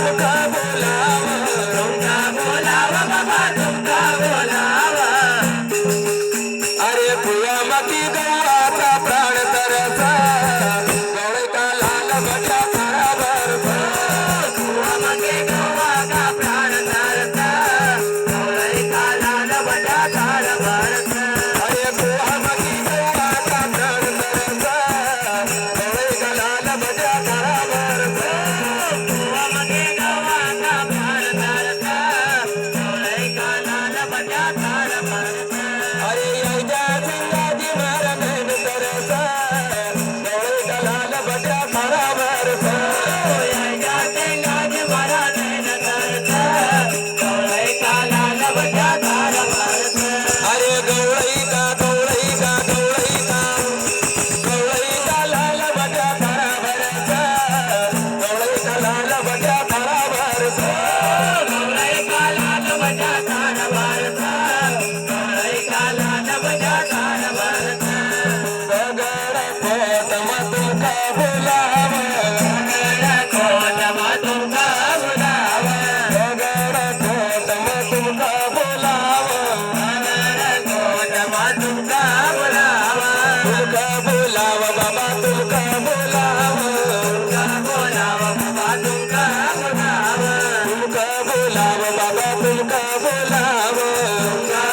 तुमका बोलावा, तुमका बोलावा बाबा तुमका बोलावा. अरे फुलामती गव्हाचा प्राण तरसा, गवळी का लाल बटा तारा बरसा. फुलामती गव्हाचा प्राण तरसा, गवळी का लाल बटा तारा बरसा. अरे फुलामती गव्हाचा प्राण तरसा, गवळी का लाल बटा तारा बरसा. फुलामती गव्हाचा प्राण तरसा, गवळी का लाल बटा तारा बरसा. अरे यायच्या सिंगाजी महाराज तरसा, गवळी का लाल बटा तारा बरसा. यायच्या सिंगाजी महाराज तरसा, गवळी का लाल बटा तारा बरसा. अरे गवळी का गवळी का गवळी का, गवळी का लाल बटा तारा बरसा, गवळी का लाल बटा तारा बरसा. गवळी का लाल बटा तारा बरसा, गवळी का लाल बटा तारा बरसा. दगड पोत मग तुमका बोला